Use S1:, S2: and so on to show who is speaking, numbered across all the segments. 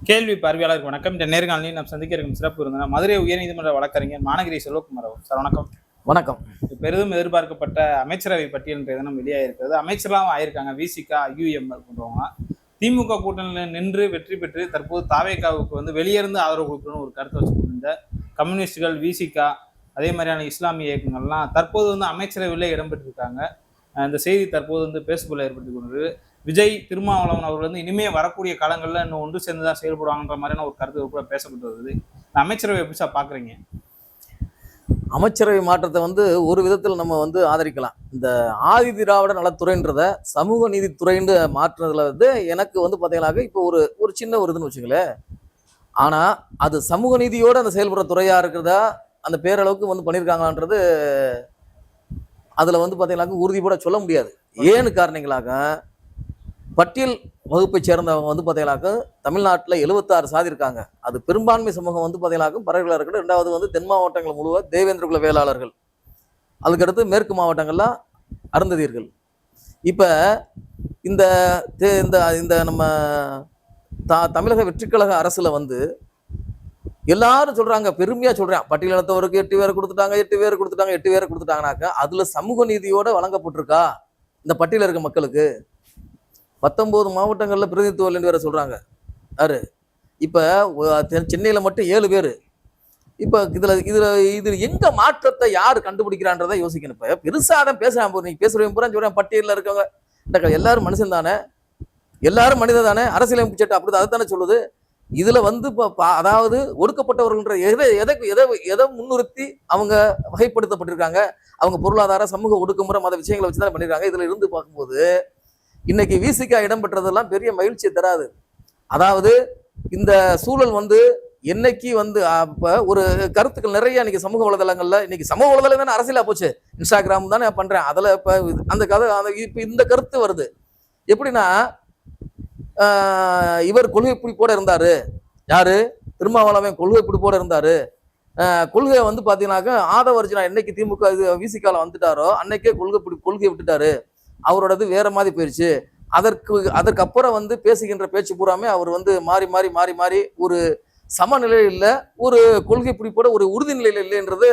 S1: கேள்வி பார்வையாளருக்கு வணக்கம். இந்த நேர்காணலில் நாம் சந்திக்க இருக்கும் சிறப்பு விருந்தினர் மதுரை உயர்நீதிமன்ற வழக்கறிஞர் மானகிரி செல்வகுமார் அவர். சார் வணக்கம்.
S2: வணக்கம்.
S1: பெரிதும் எதிர்பார்க்கப்பட்ட அமைச்சரவை பட்டியல் இன்றைய தினம் வெளியாகிருக்கிறது. அமைச்சர்லாம் ஆயிருக்காங்க. விசிகா, யுஎம்எல் போன்றவங்க திமுக கூட்டணியில் நின்று வெற்றி பெற்று தற்போது தாவேகாவுக்கு வெளியிருந்து ஆதரவு கொடுக்கணும்னு ஒரு கருத்தை வச்சு கொண்டிருந்த கம்யூனிஸ்டுகள், விசிகா, அதே மாதிரியான இஸ்லாமிய இயக்கங்கள்லாம் தற்போது அமைச்சரவையில் இடம்பெற்றிருக்காங்க. இந்த செய்தி தற்போது பேசுபொருளை ஏற்படுத்தி கொண்டு விஜய், திருமாவளவன் அவர்கள் இனிமே வரக்கூடிய காலங்களில் இன்னும் ஒன்று சேர்ந்து தான் செயல்படுவாங்கன்ற மாதிரியான ஒரு கருத்து கூட பேசப்பட்டு வருது. இந்த அமைச்சரவை எப்படி சார் பார்க்குறீங்க?
S2: அமைச்சரவை மாற்றத்தை ஒரு விதத்தில் நம்ம ஆதரிக்கலாம். இந்த ஆதி திராவிட நலத்துறைன்றத சமூக நீதித்துறைன்னு மாற்றுறதுல எனக்கு பார்த்தீங்கன்னாக்க இப்போ ஒரு சின்ன ஒரு இதுன்னு வச்சுங்களேன். ஆனால் அது சமூக நீதியோடு அந்த செயல்படுற துறையாக இருக்கிறதா அந்த பேரளவுக்கு பண்ணியிருக்காங்கன்றது அதில் பார்த்தீங்கன்னாக்க உறுதிப்பட சொல்ல முடியாது. ஏன்னு காரணங்களாக பட்டியல் வகுப்பை சேர்ந்தவங்க பார்த்தீங்கன்னாக்க தமிழ்நாட்டில் 76 சாதி இருக்காங்க. அது பெரும்பான்மை சமூகம் பார்த்தீங்கன்னாக்க பறவைகளாக இருக்கட்டும். ரெண்டாவது தென் மாவட்டங்கள் முழுவதும் தேவேந்திர குல வேளாளர்கள், அதுக்கடுத்து மேற்கு மாவட்டங்கள்லாம் அருந்ததியர்கள். இப்போ இந்த இந்த நம்ம தமிழக வெற்றிக்கழக அரசுல எல்லாரும் சொல்றாங்க, பெருமையா சொல்றாங்க, பட்டியலினத்தவருக்கு 8 பேரை கொடுத்துட்டாங்க, 8 பேரை கொடுத்துட்டாங்க, 8 பேரை கொடுத்துட்டாங்கனாக்க அதுல சமூக நீதியோட வழங்கப்பட்டிருக்கா இந்த பட்டியல இருக்க மக்களுக்கு? 19 மாவட்டங்களில் பிரதிநிதித்துவம் இல்லைன்னு வேற சொல்றாங்க. யாரு? இப்போ சென்னையில் மட்டும் 7 பேர். இப்போ இதில் எங்க மாற்றத்தை யார் கண்டுபிடிக்கிறான்றதை யோசிக்கணும். இப்போ பெருசாக தான் பேசுறான். நீங்க பேசுறவங்க பூரா சொல்றேன் பட்டியலில் இருக்கவங்க எல்லாரும் மனுஷன் தானே, எல்லாரும் மனிதன் தானே, அரசியலமைப்பு சட்டம் அப்படி அதை தானே சொல்லுது. இதுல இப்போ அதாவது ஒடுக்கப்பட்டவர்கள்ன்ற எதை முன்னிறுத்தி அவங்க வகைப்படுத்தப்பட்டிருக்காங்க. அவங்க பொருளாதார, சமூக ஒடுக்குமுறை, மத விஷயங்களை வச்சு தானே பண்ணிருக்காங்க. இதுல இருந்து பார்க்கும்போது இன்னைக்கு விசிகா இடம்பெற்றதெல்லாம் பெரிய மகிழ்ச்சியை தராது. அதாவது இந்த சூழல் என்னைக்கு அப்ப ஒரு கருத்துக்கள் நிறைய இன்னைக்கு சமூக வலைதளங்கள்ல, இன்னைக்கு சமூக வலைதளம் தானே அரசியலா போச்சு. இன்ஸ்டாகிராம் தானே பண்றேன். அதுல இப்ப அந்த கதை இப்ப இந்த கருத்து வருது. எப்படின்னா இவர் கொள்கை பிடிப்போட இருந்தாரு. யாரு? திருமாவளவன் கொள்கை பிடிப்போட இருந்தாரு. கொள்கை பாத்தீங்கன்னாக்க ஆதவர்ஜனா என்னைக்கு திமுக விசிகால வந்துட்டாரோ அன்னைக்கே கொள்கை விட்டுட்டாரு. அவரோடது வேற மாதிரி போயிடுச்சு. அதற்கப்புறம் பேசுகின்ற பேச்சு பூராமே அவர் மாறி மாறி மாறி மாறி ஒரு சமநிலையில் இல்லை, ஒரு கொள்கை பிடிப்போட ஒரு உறுதி நிலையில் இல்லைன்றது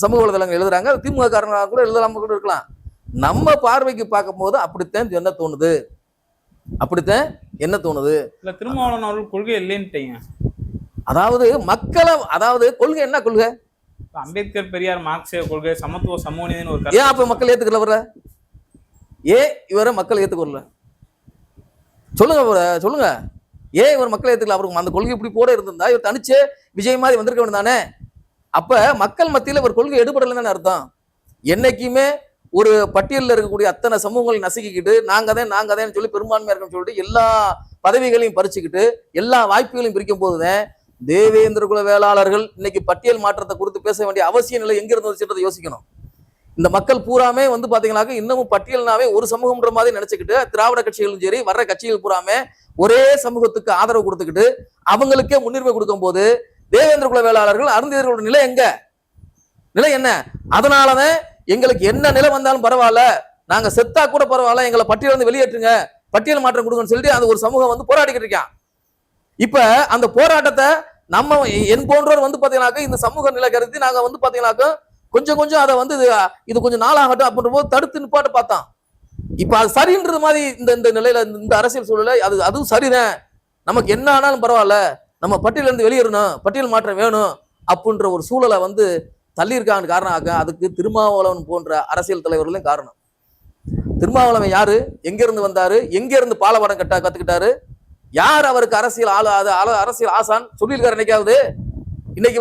S2: சமூக வலைதளங்கள் எழுதுறாங்க. திமுக காரங்களாக கூட எழுதலாம கூட இருக்கலாம். நம்ம பார்வைக்கு பார்க்கும் போது அப்படித்தான் என்ன தோணுது, அப்படித்தான் என்ன தோணுது.
S1: இல்ல திருமாவளவன் அவர்கள் கொள்கை இல்லைன்ட்டீங்க.
S2: அதாவது மக்களை, அதாவது கொள்கை என்ன கொள்கை?
S1: அம்பேத்கர், பெரியார், மார்க்சிய கொள்கை, சமத்துவ, சமூக நீதினு ஒரு
S2: ஏன் அப்ப மக்கள் ஏத்துக்கல? வர ஏன் இவரை மக்கள் ஏத்துக்கொள்ள சொல்லுங்க, சொல்லுங்க. ஏன் இவர் மக்கள் ஏத்துக்கல? அவருக்கு அந்த கொள்கை இப்படி போட இருந்திருந்தா இவர் தனிச்சு விஜய் மாதிரி வந்திருக்க வேண்டியதானே. அப்ப மக்கள் மத்தியில் இவர் கொள்கை எடுபடலைன்னு அர்த்தம். என்னைக்குமே ஒரு பட்டியலில் இருக்கக்கூடிய அத்தனை சமூகங்களை நசுக்கிக்கிட்டு நாங்க தான் சொல்லி பெரும்பான்மையா இருக்குன்னு சொல்லிட்டு எல்லா பதவிகளையும் பறிச்சுக்கிட்டு எல்லா வாய்ப்புகளையும் பிரிக்கும் போதுதான் தேவேந்திர குல வேளாளர்கள் இன்னைக்கு பட்டியல் மாற்றத்தை குறித்து பேச வேண்டிய அவசிய நிலை எங்க இருந்துச்சுன்றதை யோசிக்கணும். இந்த மக்கள் பூராமே பாத்தீங்கன்னாக்க இன்னமும் பட்டியல்னாவே ஒரு சமூகம்ன்ற மாதிரி நினைச்சுக்கிட்டு திராவிட கட்சிகளும் சரி வர்ற கட்சிகள் பூராமே ஒரே சமூகத்துக்கு ஆதரவு கொடுத்துக்கிட்டு அவங்களுக்கே முன்னுரிமை கொடுக்கும் போது தேவேந்திர குல வேளாளர்கள், அருந்ததியர்களோட நிலை நிலை என்ன? அதனாலதான் எங்களுக்கு என்ன நிலை வந்தாலும் பரவாயில்ல, நாங்க செத்தா கூட பரவாயில்ல, எங்களை பட்டியல் வெளியேற்றுங்க, பட்டியல் மாற்றம் கொடுங்கன்னு சொல்லிட்டு அந்த ஒரு சமூகம் போராடிக்கிட்டு இருக்கான். இப்ப அந்த போராட்டத்தை நம்ம என் போன்றவர் பாத்தீங்கன்னாக்க இந்த சமூக நிலை கருதி நாங்க பாத்தீங்கன்னாக்க கொஞ்சம் அதை இது கொஞ்சம் நாளாகட்டும் அப்படின்ற போது தடுத்து நிப்பாட்ட பார்த்தான். இப்ப அது சரின்றது மாதிரி இந்த நிலையில இந்த அரசியல் சூழல அதுவும் சரிதான், நமக்கு என்ன ஆனாலும் பரவாயில்ல, நம்ம பட்டியல இருந்து வெளியேறணும், பட்டியல் மாற்றம் வேணும் அப்படின்ற ஒரு சூழலை தள்ளியிருக்காங்க. காரணம் அதுக்கு திருமாவளவன் போன்ற அரசியல் தலைவர்களும் காரணம். திருமாவளவன் யாரு? எங்க இருந்து வந்தாரு? எங்க இருந்து பாலபாடம் கத்துக்கிட்டாரு? யார் அவருக்கு அரசியல் அரசியல் ஆசான் சொல்லியிருக்காரு? என்னைக்காவது இன்னைக்கு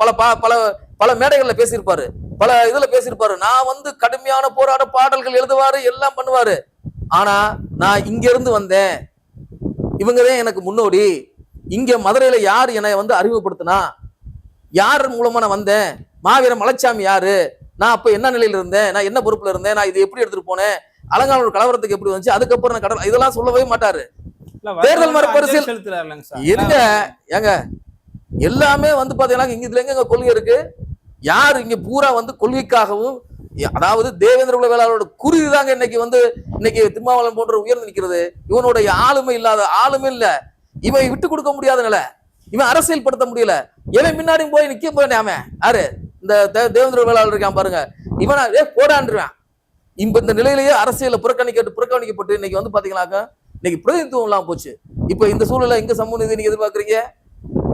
S2: பல பல பல மேடைகள்ல பேசியிருப்பாரு, பல இதுல பேசியிருப்பாரு. நான் கடுமையான போராட்ட பாடல்கள் எழுதுவாரு, எல்லாம் பண்ணுவாரு. ஆனா நான் இங்க இருந்து வந்தேன், இவங்கதான் எனக்கு முன்னோடி, இங்க மதுரையில யார் என்னை அறிமுகப்படுத்தினா, யார் மூலமா நான் வந்தேன், மாவீரன் மலைச்சாமி யாரு, நான் அப்ப என்ன நிலையில இருந்தேன், நான் என்ன பொறுப்புல இருந்தேன், நான் இது எப்படி எடுத்துட்டு போனேன், அலங்காநல்லூர் கலவரத்துக்கு எப்படி வந்துச்சு, அதுக்கப்புறம் நான் கடல், இதெல்லாம் சொல்லவே மாட்டாரு. தேர்தல் மறுபரிசீல் இருங்க ஏங்க, எல்லாமே பாத்தீங்கன்னா இங்க இதுல எங்க கொள்கை இருக்கு? யார் இங்க பூரா கொள்கைக்காகவும், அதாவது தேவேந்திர குல வேளாளரோட குருதி தாங்க இன்னைக்கு இன்னைக்கு திருமாவளவன் போன்ற உயர்ந்து நிற்கிறது. இவனுடைய ஆளுமை இல்லாத ஆளுமே இல்ல. இவன் விட்டு கொடுக்க முடியாத நிலை, இவன் அரசியல் படுத்த முடியல, இவன் முன்னாடியும் போய் நிக்க போய் அவன் யாரு இந்த தேவேந்திர வேளாளர் இருக்கான் பாருங்க, இவனா போடான்றான். இந்த நிலையிலேயே அரசியல புறக்கணிக்கப்பட்டு இன்னைக்கு வந்து பாத்தீங்கன்னாக்க இன்னைக்கு பிரதிநிதித்துவம் எல்லாம் போச்சு. இப்ப இந்த சூழல எங்க சமூக நீதி நீங்க எதிர்பார்க்கறீங்க?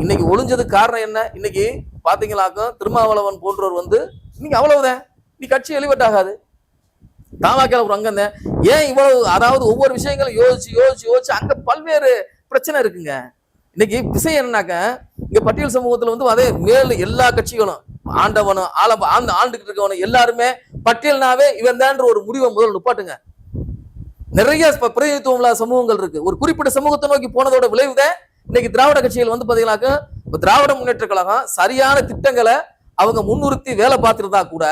S2: இன்னைக்கு ஒளிஞ்சதுக்கு காரணம் என்ன? இன்னைக்கு பாத்தீங்கன்னாக்க திருமாவளவன் போன்றவர் வந்து இன்னைக்கு அவ்வளவுதான், நீ கட்சி எலிவெட்டாகாது. தாவாக்கால ஒரு அங்க ஏன் இவ்வளவு, அதாவது ஒவ்வொரு விஷயங்களும் யோசிச்சு அங்க பல்வேறு பிரச்சனை இருக்குங்க. இன்னைக்கு விஷயம் என்னன்னாக்க இங்க பட்டியல் சமூகத்துல வந்து அதே மேல் எல்லா கட்சிகளும் ஆண்டவனும் ஆண்டுகிட்டு இருக்கவனும் எல்லாருமே பட்டியல்னாவே இவன் தான் ஒரு முடிவை முதல் நிப்பாட்டுங்க. நிறைய பிரதிநிதித்துவம் இல்லாத சமூகங்கள் இருக்கு. ஒரு குறிப்பிட்ட சமூகத்தை நோக்கி போனதோட விளைவுதான் இன்னைக்கு திராவிட கட்சிகள் வந்து பாத்தீங்கன்னாக்க திராவிட முன்னேற்ற கழகம் சரியான திட்டங்களை அவங்க முன்னிறுத்தி வேலை பார்த்துருந்தா கூட,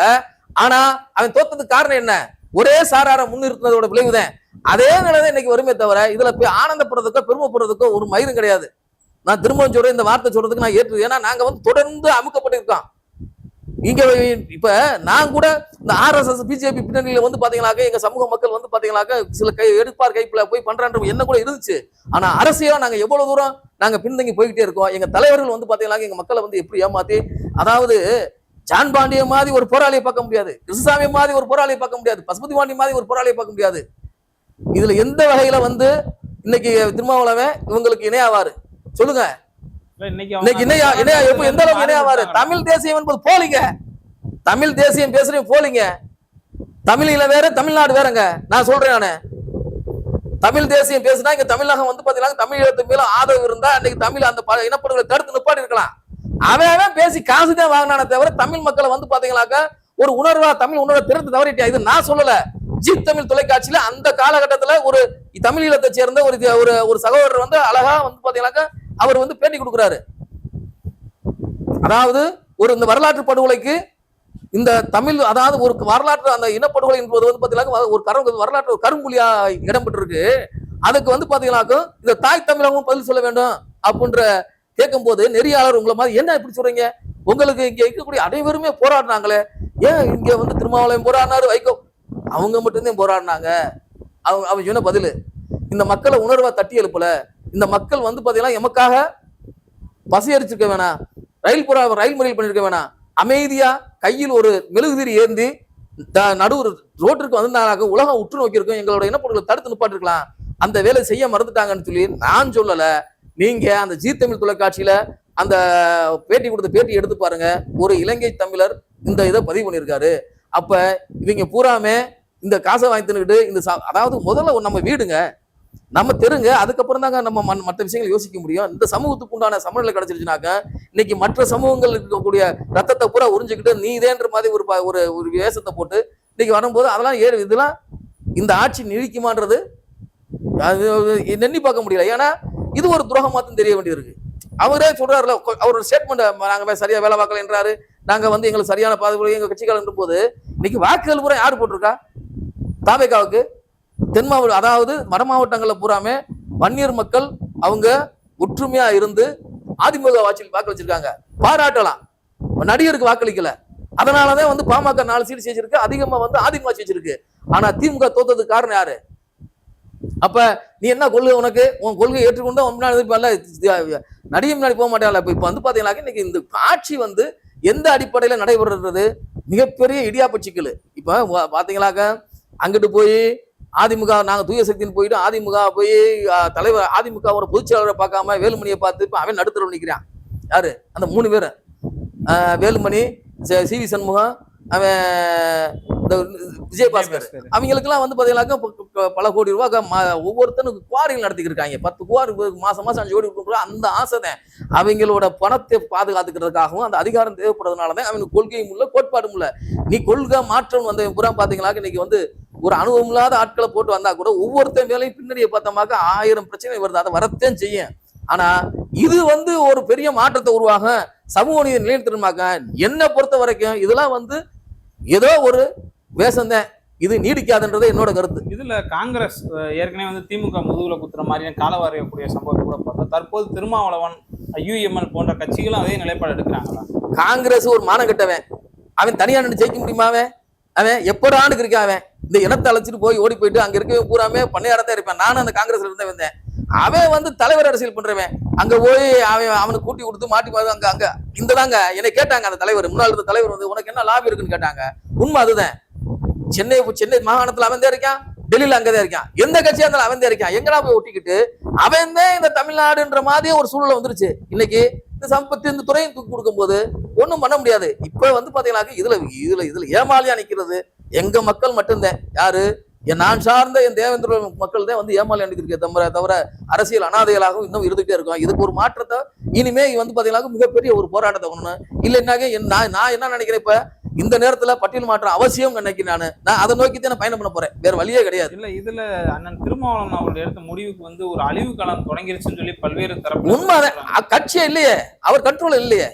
S2: ஆனா அவன் தோத்ததுக்கு காரணம் என்ன? ஒரே சாரார முன்னிறுத்தினதோட விளைவுதான். அதே நிலைதான் இன்னைக்கு வருமே தவிர இதுல போய் ஆனந்தப்படுறதுக்கோ பெருமைப்படுறதுக்கோ ஒரு மயிரும் கிடையாது. நான் திரும்ப சொல்றேன், இந்த வார்த்தை சொல்றதுக்கு நான் ஏற்று, ஏன்னா நாங்க வந்து தொடர்ந்து அமுக்கப்பட்டிருக்கோம். இங்க இப்ப நான் கூட இந்த RSS பிஜேபி பின்னணியில வந்து பாத்தீங்கன்னாக்க எங்க சமூக மக்கள் வந்து பாத்தீங்கன்னாக்க சில எடுப்பார் கைப்புல போய் பண்றான்ற என்ன கூட இருந்துச்சு. ஆனா அரசியலா நாங்க எவ்வளவு தூரம் நாங்க பின்தங்கி போய்கிட்டே இருக்கோம். எங்க தலைவர்கள் வந்து பாத்தீங்கன்னா எங்க மக்களை வந்து எப்படி ஏமாத்தி, அதாவது ஜான் பாண்டிய மாதிரி ஒரு போராளியை பார்க்க முடியாது, கிருஷ்ணசாமி மாதிரி ஒரு போராளியை பார்க்க முடியாது, பசுபதி பாண்டி மாதிரி ஒரு போராளியை பார்க்க முடியாது. இதுல எந்த வகையில வந்து இன்னைக்கு திருமாவளவன் இவங்களுக்கு இணையாவாரு சொல்லுங்க? இன்னைக்கு இணையா எந்த அளவுக்கு இணையாவாரு? தமிழ் தேசியம் என்பது போலிங்க. தமிழ் தேசியம் பேசுறேன் போலிங்க. தமிழ்ல வேற தமிழ்நாடு வேறங்க. நான் சொல்றேன், நானு தமிழ் தேசியம் பேசுனா இங்க தமிழகம் வந்து பாத்தீங்கன்னா தமிழகத்துக்கு மேல ஆதரவு இருந்தா இன்னைக்கு தமிழ் அந்த இனப்படுகளை தடுத்து நிப்பாட்டி இருக்கலாம். அவன் பேசி காசுதான் வாங்கினானே தவிர தமிழ் மக்களை வந்து பாத்தீங்கன்னாக்க ஒரு உணர்வா தமிழ் உணர்வை திறந்து தவறிட்டியா. இது நான் சொல்லல, ஜி தமிழ் தொலைக்காட்சியில அந்த காலகட்டத்துல ஒரு தமிழ் ஈழத்தை சேர்ந்த ஒரு சகோதரர் வந்து அழகா வந்து பாத்தீங்கன்னாக்க அவர் வந்து பேட்டி கொடுக்கிறாரு. அதாவது இந்த வரலாற்று படுகொலைக்கு இந்த தமிழ், அதாவது ஒரு வரலாற்று அந்த இனப்படுகொலை என்பது வந்து பாத்தீங்கன்னா ஒரு வரலாற்று கரும்புலியா இடம்பெற்றிருக்கு. அதுக்கு வந்து பாத்தீங்கன்னாக்க இந்த தாய் தமிழகம் பதில் சொல்ல வேண்டும் அப்படின்ற கேட்கும் போது நெறியாளர் உங்களை மாதிரி என்ன இப்படி சொல்றீங்க? உங்களுக்கு இங்க இருக்கக்கூடிய அனைவருமே போராடினாங்களே, ஏன் இங்க வந்து திருமாவளவன் போராடினாரு, வைகோ அவங்க மட்டும்தான் போராடினாங்க. அவன் சொன்ன பதில் இந்த மக்களை உணர்வா தட்டி எழுப்பல. இந்த மக்கள் வந்து பாத்தீங்கன்னா எமக்காக பசியரிச்சிருக்க வேணாம், ரயில் மறியல் பண்ணிருக்க வேணாம், அமைதியா கையில் ஒரு மெழுகுதிரி ஏந்தி நடு ரோட்டிற்கு வந்திருந்தாங்க, உலகம் உற்று நோக்கி இருக்கும், எங்களோட இனப்படுகளை தடுத்து நிப்பாட்டு இருக்கலாம். அந்த வேலை செய்ய மறந்துட்டாங்கன்னு சொல்லி நான் சொல்லல. நீங்க அந்த ஜி தமிழ் தொலைக்காட்சியில அந்த பேட்டி கொடுத்த பேட்டி எடுத்து பாருங்க. ஒரு இலங்கை தமிழர் இந்த இதை பதிவு பண்ணியிருக்காரு. அப்ப இவங்க பூராமே இந்த காசை வாங்கி தின்னுக்கிட்டு இந்த அதாவது முதல்ல நம்ம வீடுங்க, நம்ம தெருங்க, அதுக்கப்புறம் தாங்க நம்ம மற்ற விஷயங்கள் யோசிக்க முடியும். இந்த சமூகத்துக்கு உண்டான சமநிலை கிடைச்சிருச்சுனாக்க இன்னைக்கு மற்ற சமூகங்கள் இருக்கக்கூடிய ரத்தத்தை பூரா உறிஞ்சுக்கிட்டு நீ இதேன்ற மாதிரி ஒரு வேஷத்தை போட்டு இன்னைக்கு வரும்போது அதெல்லாம் இதெல்லாம் இந்த ஆட்சி நீடிக்குமான்றது எண்ணி பார்க்க முடியல. ஏன்னா இது ஒரு துரோகமாத்தான் தெரிய வேண்டியது இருக்கு. அவரே சொல்றாருல, அவரோட ஸ்டேட்மெண்ட், நாங்க சரியா வேலை பார்க்கல என்றாரு, நாங்க வந்து எங்களுக்கு சரியான பாதுகாப்பு எங்க கட்சிக்காரன் போது இன்னைக்கு வாக்குகள் பூரா யாரு போட்டிருக்கா? தாவேகாவுக்கு. தென் மாவட்டம், அதாவது வட மாவட்டங்கள்ல பூராமே வன்னியர் மக்கள் அவங்க ஒற்றுமையா இருந்து அதிமுக வாக்கு வச்சிருக்காங்க, பாராட்டலாம். நடிகருக்கு வாக்களிக்கல. அதனாலதான் வந்து பாமக 4 சீட் ஜெயிச்சிருக்கு, அதிகமா வந்து அதிமுக ஜெயிச்சிருக்கு. ஆனா திமுக தோத்ததுக்கு காரணம் யாரு? அப்ப நீ என்ன கொள்கை, உனக்கு உன் கொள்கை ஏற்றுக்கொண்டு நடிகை முன்னாடி போக மாட்டாள். இப்ப வந்து பாத்தீங்கன்னா இன்னைக்கு இந்த ஆட்சி வந்து எந்த அடிப்படையில நடைபெறுறது மிகப்பெரிய இடியாப்ப சிக்கல். இப்ப பாத்தீங்கன்னாக்க அங்கிட்டு போய் அதிமுக நாங்க தூய சக்தின்னு போயிட்டு அதிமுக போய் தலைவர் அதிமுக பொதுச்செயலாளரை பார்க்காம வேலுமணியை பார்த்து இப்ப அவன் நடுத்தர நிற்கிறான். யாரு? அந்த 3 பேர், வேலுமணி, சி.வி. சண்முகம், அவன் இந்த விஜயபாஸ்கர், அவங்களுக்கெல்லாம் வந்து பாத்தீங்கன்னாக்க பல கோடி ரூபாய் ஒவ்வொருத்தனுக்கு குவாரிகள் நடத்திக்கிருக்காங்க. 10 குவாரி மாசம் 5 கோடி கொடுக்குற அந்த ஆசை தான். அவங்களோட பணத்தை பாதுகாத்துக்கிறதுக்காகவும் அந்த அதிகாரம் தேவைப்படுறதுனாலதான் அவனுக்கு கொள்கையும் இல்லை கோட்பாடும் இல்லை. நீ கொள்கை மாற்றம் வந்த புறம் பாத்தீங்கன்னாக்க இன்னைக்கு வந்து ஒரு அனுபவம் இல்லாத ஆட்களை போட்டு வந்தா கூட ஒவ்வொருத்தன் மேலையும் பின்னணியை பார்த்தோமாக்க 1000 பிரச்சனை வருது. அதை வரத்தான் செய்யும். ஆனா இது வந்து ஒரு பெரிய மாற்றத்தை உருவாக சமூக நீதி நிலைநிறுத்தமாக்க என்னை பொறுத்த வரைக்கும் இதெல்லாம் வந்து ஏதோ ஒரு வேஷம்தான், இது நீடிக்காதுன்றது என்னோட கருத்து.
S1: இதுல காங்கிரஸ் ஏற்கனவே வந்து திமுக முதுகுல குத்துற மாதிரியான காலவாரியக்கூடிய சம்பவத்தை கூட பார்த்தோம். தற்போது திருமாவளவன், UML போன்ற கட்சிகளும் அதே நிலைப்பாடு எடுக்கிறாங்களா?
S2: காங்கிரஸ் ஒரு மானம் கட்டவன், அவன் தனியா நின்று ஜெயிக்க முடியுமா? அவன் எப்படான்னு இருக்கான். அவன் இந்த இனத்தை அழைச்சிட்டு போய் ஓடி போயிட்டு அங்க இருக்கவே பூராமே பண்ணையாரத்தான் இருப்பேன். நானும் அந்த காங்கிரஸ்ல இருந்தே வந்தேன். அவன் வந்து தலைவர் அரசியல் பண்றவன். அங்க போய் அவனுக்கு கூட்டி கொடுத்து மாட்டி அங்க அங்க இந்த தாங்க என்னை கேட்டாங்க அந்த தலைவர், முன்னாள் இருந்த தலைவர் வந்து உனக்கு என்ன லாபம் இருக்குன்னு கேட்டாங்க. உண்மை அதுதான். சென்னை மாகாணத்துல அவன் தான் இருக்கான், டெல்லியில அங்கதான் இருக்கான், எந்த கட்சியா இருந்தாலும் அவன் தான் இருக்கான். எங்கடா போய் ஒட்டிக்கிட்டு அவன் தான் இந்த தமிழ்நாடுன்ற மாதிரியே ஒரு சூழ்நிலை வந்துருச்சு. இன்னைக்கு இந்த சம்பத்து இந்த துறையும் தூக்கி கொடுக்கும் போது ஒண்ணும் பண்ண முடியாது. இப்ப வந்து பாத்தீங்கன்னா இதுல இதுல இதுல ஏமாலியா நிக்கிறது எங்க மக்கள் மட்டும்தான். யாரு? நான் சார்ந்த என் தேவேந்திர மக்கள் தான் வந்து ஏமாலி அனுப்பியிருக்கே தவிர அரசியல் அனாதைகளாகவும் இன்னும் இருந்துகிட்டே இருக்கும். இதுக்கு ஒரு மாற்றத்தை இனிமே வந்து பாத்தீங்கன்னா மிகப்பெரிய ஒரு போராட்டத்தை ஒண்ணு இல்லைன்னாக்க நான் என்ன நினைக்கிறேன், இப்ப இந்த நேரத்துல பட்டியல் மாற்றம் அவசியம் நினைக்கிறேன். நான் அதை நோக்கி தான் பயணம் பண்ண போறேன், வேற வழியே கிடையாது.
S1: இல்ல இதுல அண்ணன் திருமாவளவன் அவர்கள் எடுத்த முடிவுக்கு வந்து ஒரு அழிவு காலம் தொடங்கிருச்சுன்னு சொல்லி பல்வேறு தரப்பு
S2: உண்மை. கட்சியே இல்லையே, அவர் கண்ட்ரோல் இல்லையே.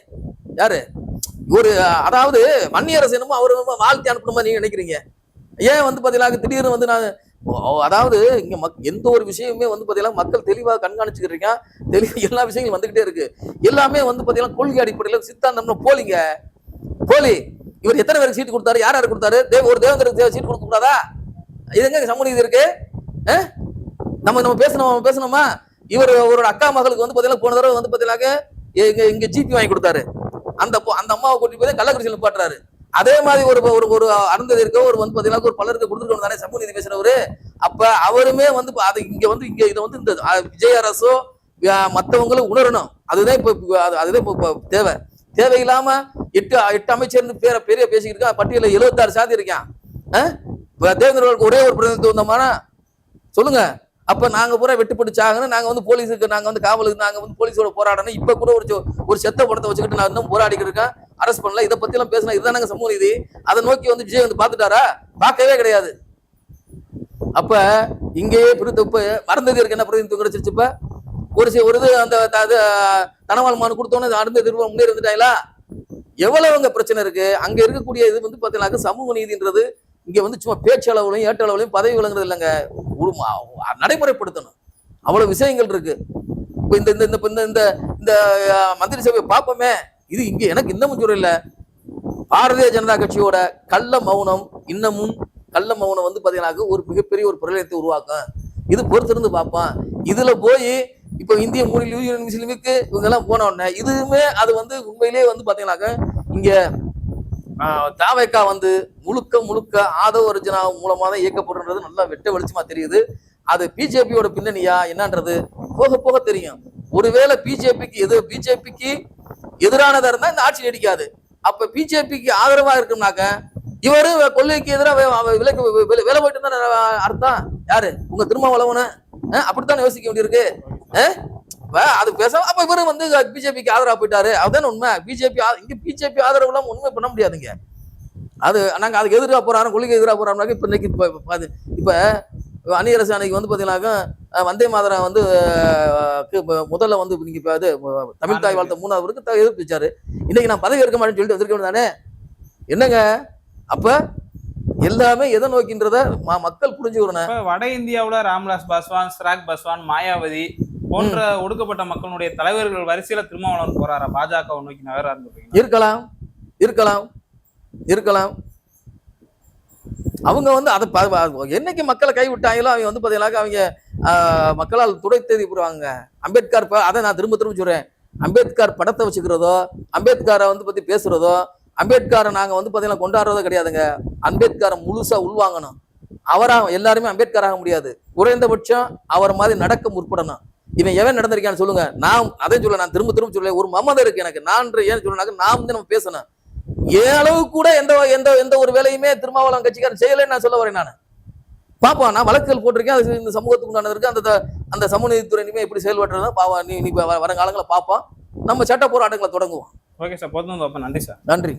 S2: யாரு ஒரு அதாவது மன்னியரசு என்னமோ அவர் வாழ்த்தி அனுப்பணுமா நீங்க நினைக்கிறீங்க? ஏன் வந்து பாத்தீங்கன்னா திடீர்னு வந்து நான் அதாவது இங்க எந்த ஒரு விஷயமே வந்து பாத்தீங்கன்னா மக்கள் தெளிவாக கண்காணிச்சுக்கிறீங்க. தெளிவா எல்லா விஷயங்களும் வந்துகிட்டே இருக்கு. எல்லாமே வந்து பாத்தீங்கன்னா கொள்கை அடிப்படையில் சித்தாந்தம்னு போலிங்க. போலி. இவர் எத்தனை பேருக்கு சீட்டு கொடுத்தாரு, யார் யாரு கொடுத்தாரு? ஒரு தேவேந்திரருக்கு சீட்டு கொடுக்க கூடாதா? இது எங்க சமூக நீதி இருக்கு? நம்ம பேசணுமா? இவர் ஒரு அக்கா மகளுக்கு வந்து பாத்தீங்கன்னா போன தடவை வந்து பாத்தீங்கன்னா இங்க ஜிபி வாங்கி கொடுத்தாரு. அந்த அம்மாவை கூட்டி போய் கள்ளக்குறிச்சியில் நிப்பாட்டுறாரு. அதே மாதிரி ஒரு அருந்ததி இருக்க ஒரு வந்து பாத்தீங்கன்னா ஒரு பலருக்கு கொடுத்துருக்கணும் தானே சமூக நீதி பேசுறவரு. அப்ப அவருமே வந்து அது இங்க இதை வந்து இந்த விஜய் அரசோ மற்றவங்களும் உணரணும். அதுதான் இப்ப தேவையில்லாம எட்டு அமைச்சர் பெரிய பேசிக்கிட்டு இருக்கா. பட்டியல 76 சாதி இருக்கான். தேவேந்திரர்களுக்கு ஒரே ஒரு பிரதிநிதித்துவம் வந்தோம்னா சொல்லுங்க. அப்ப நாங்க பூரா வெட்டுப்பட்டு சாகணும், நாங்க வந்து போலீஸுக்கு நாங்க வந்து காவலுக்கு நாங்க வந்து போலீஸோட போராடணும். இப்ப கூட ஒரு செத்த படத்தை வச்சுக்கிட்டு நான் இன்னும் போராடிக்கிட்டு இருக்கேன், அரெஸ்ட் பண்ணல. இதை பத்தி எல்லாம் பேசினா இதுதானங்க சமூக நீதி? அதை நோக்கி வந்து விஜய் வந்து பாத்துட்டாரா? பார்க்கவே கிடையாது. அப்ப இங்கேயே இப்ப மறந்தது என்ன பிரதிநிதித்துவம் கிடைச்சிருச்சு. இப்ப ஒரு இது அந்த தனவால் மானு கொடுத்தோன்னு அருந்ததி முன்னேறி வந்துட்டாங்களா? எவ்வளவுங்க பிரச்சனை இருக்கு அங்க இருக்கக்கூடிய இது வந்து பாத்தீங்கன்னா சமூக நீதின்றது இங்க வந்து சும்மா பேச்சளவுலையும் ஏற்றளவுலையும் பதவி விளங்குறது இல்லைங்க, நடைமுறைப்படுத்தணும். அவ்வளவு விஷயங்கள் இருக்கு. இப்ப இந்த மந்திரி சபையை பார்ப்போமே, இது இங்க எனக்கு இன்னமும் சொல்ல இல்ல. பாரதிய ஜனதா கட்சியோட கள்ள மௌனம் இன்னமும் கள்ள மௌனம் வந்து பாத்தீங்கன்னா ஒரு மிகப்பெரிய ஒரு பிரளயத்தை உருவாக்கும். இது பொறுத்திருந்து பார்ப்பான். இதுல போய் இப்ப இந்திய மூணில் யூனியன் முஸ்லிமுக்கு இவங்க எல்லாம் போன உடனே இதுவுமே அது வந்து உண்மையிலேயே வந்து பாத்தீங்கன்னாக்க இங்க தாவேக்கா வந்து முழுக்க ஆதவ அர்ஜுனா மூலமா தான் இயக்கப்படுறது நல்லா வெட்ட வெளிச்சமா தெரியுது. அது பிஜேபியோட பின்னணியா என்னன்றது போக போக தெரியும். ஒருவேளை பிஜேபிக்கு எதிரானதா இருந்தா இந்த ஆட்சி நீடிக்காது. அப்ப பிஜேபிக்கு ஆதரவா இருக்கும்னாக்க இவரு கொள்கைக்கு எதிராக விலை போயிட்டு தான் அர்த்தம். யாரு? உங்க திருமாவளவன அப்படித்தான் யோசிக்க வேண்டியிருக்கு. அது பேசாம அப்ப இவரு வந்து பிஜேபிக்கு ஆதரவா போயிட்டாரு. அதுதான் உண்மை. பிஜேபி ஆதரவு எல்லாம் உண்மை பண்ண முடியாதுங்க. அது நாங்க அதுக்கு எதிராக போறாரு, கொள்கை எதிராக போறாங்க. இப்ப இன்னைக்கு இப்ப அணியரசு அன்னைக்கு வந்து பாத்தீங்கன்னாக்க வந்தே மாதரம் வந்து முதல்ல வந்து நீங்க தமிழ் தாய் வாழ்த்த 3வது எதிர்ப்பு வச்சாரு. இன்னைக்கு நான் பதவி எடுக்க மாட்டேன்னு சொல்லிட்டு வந்திருக்க தானே என்னங்க? அப்ப எல்லாமே எதை நோக்கின்றத மக்கள் புரிஞ்சுக்கணும்.
S1: வட இந்தியாவுல ராம்விலாஸ் பாஸ்வான், சிராக் பாஸ்வான், மாயாவதி போன்ற ஒடுக்கப்பட்ட மக்களுடைய தலைவர்கள் வரிசையில திருமாவளவன் போறாரா பாஜக நோக்கி நகரா? இருக்கலாம். அவங்க வந்து அதை என்னைக்கு மக்களை கைவிட்டாங்களோ அவங்க வந்து பாத்தீங்கன்னா அவங்க மக்களால் துடைத்தேதி போடுவாங்க. அம்பேத்கர் அதை நான் திரும்ப சொல்றேன். அம்பேத்கர் படத்தை வச்சுக்கிறதோ, அம்பேத்கரை வந்து பத்தி பேசுறதோ, அம்பேத்கரை நாங்க வந்து பாத்தீங்கன்னா கொண்டாடுறதோ கிடையாதுங்க. அம்பேத்கரை முழுசா உள்வாங்கணும். எல்லாருமே அம்பேத்கர் ஆக முடியாது. குறைந்தபட்சம் அவர் மாதிரி நடக்க முற்படணும். இவன் எவன் நடந்திருக்கான்னு சொல்லுங்க. நான் அதே சொல்ல, நான் திரும்ப சொல்ல, ஒரு மமதை இருக்கு எனக்கு. நான் ஏன்னு சொல்லுனாக்க நாம் வந்து நம்ம பேசணும். ஏன் அளவு கூட எந்த ஒரு வேலையுமே திருமாவளவன் கட்சிக்காரன் செய்யலைன்னு நான் சொல்ல வரேன். நான் பாப்பா நான் வழக்குகள் போட்டிருக்கேன். அது இந்த சமூகத்துக்கு உண்டானது இருக்கு. அந்த சமூக நீதித்துறை இனிமே எப்படி செயல்படுறதா பாவா நீ வருங்காலங்களை பார்ப்போம். நம்ம சட்ட போராட்டங்களை தொடங்குவோம். ஓகே சார், போதும். நன்றி சார்.
S2: நன்றி.